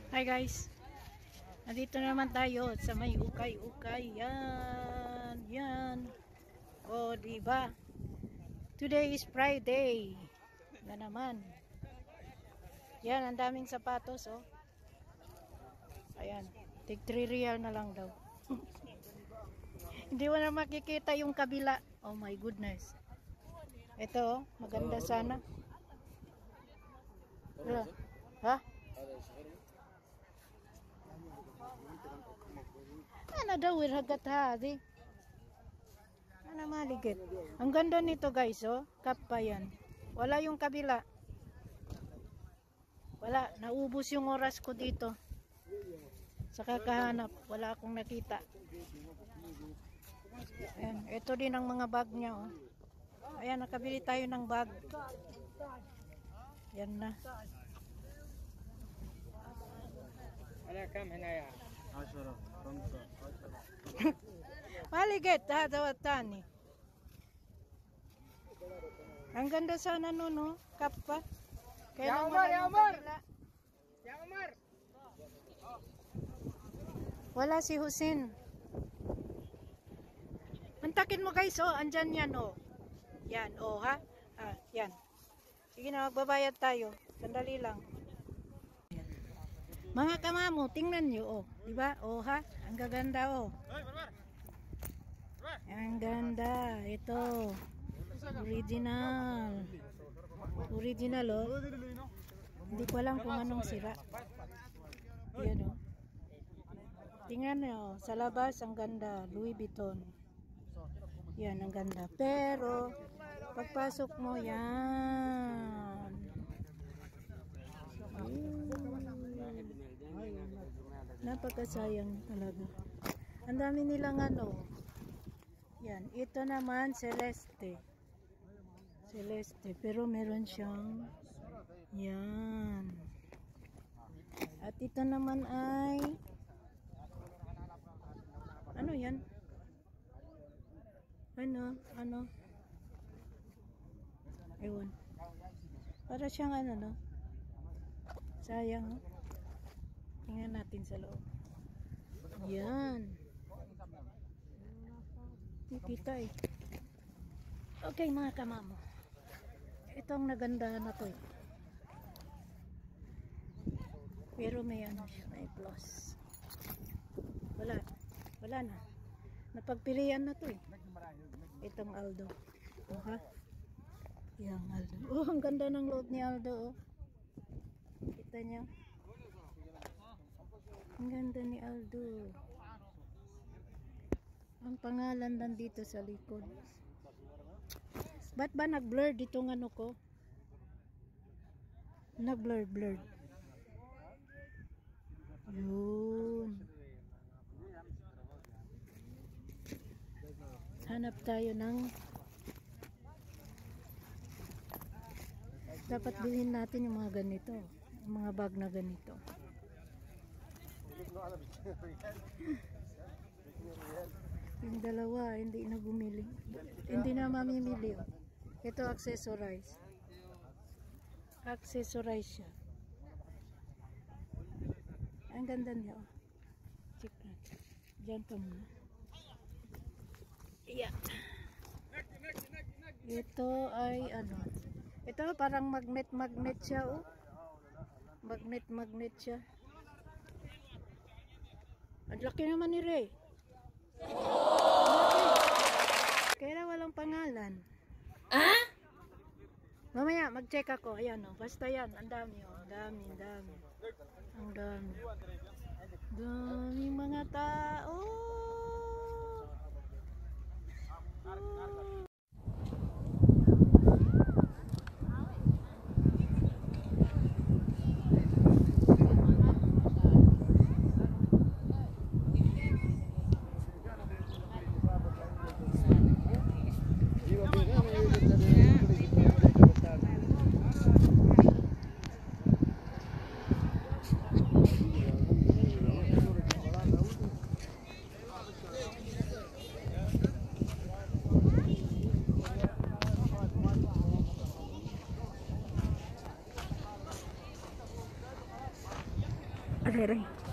Hi guys, nandito naman tayo sa may ukay-ukay. Yan. O, diba? Today is Friday. Na naman. Yan, ang daming sapatos, oh. Ayan, tig 3 real na lang daw. Hindi mo na makikita yung kabila. Oh my goodness. Ito, oh, maganda sana. Ha? Ano daw wirhagat hadi? Ano maligit? Ang ganda nito guys, oh. Cup pa yan. Wala yung kabila. Wala, naubos yung oras ko dito. Sa kakahanap, wala akong nakita. Ayan, ito din ang mga bag niya, oh. Ayan, nakabili tayo ng bag. Yan na. Maligit, tani. Ang ganda sana nun, no? Kappa. Ya Omar! Wala si Husin. Mantakin mo guys, oh. Andyan yan, oh. Yan, oh, ha? Ah, yan. Sige na, magbabayad tayo. Sandali lang. Mga kamamo, tingnan nyo, oh. Diba? Oh, ha? Ang gaganda, oh. Ang ganda. Ito. Original. Original, oh. Hindi ko alam kung anong sira. Yan, oh. Tingnan nyo, sa labas, ang ganda. Louis Vuitton. Yan, ang ganda. Pero, pagpasok mo, yan. Napakasayang talaga. Ang dami nilang ano. Yan, ito naman Celeste. Celeste, pero meron siyang yan. At ito naman ay ano yan? Ano? Ewan. Para siyang ano, no? Sayang, no? Tingnan natin sa loob. Yan. Kita eh. Okay mga kamamo. Itong nagandahan na to eh. Pero may ano siya, may plus. Wala na. Napagpilian na to eh. Itong Aldo. Oh, ha? Yang Aldo. Oh, ang ganda ng loob ni Aldo, oh. Kita niyo? Ang ganda ni Aldo. Ang pangalan nandito sa likod. Ba't ba nag-blur dito ng ano ko? Nag-blur. Yun. Hanap tayo ng dapat bilhin natin yung mga ganito. Yung mga bag na ganito. Yung dalawa hindi na bumili, hindi na mamimili, oh. Ito accessorize siya. Ang ganda niya, oh. Check natin dyan pa muna. Yeah. Ito ay ano, ito parang magnet siya, oh. Magnet siya. Ang laki naman ni Ray. Kaya walang pangalan. Ah? Mamaya mag-check ako. Ayan, oh. Basta yan. Ang dami, oh. Ang dami. Ang dami. Daming mga tao. Oh. Aray, aray.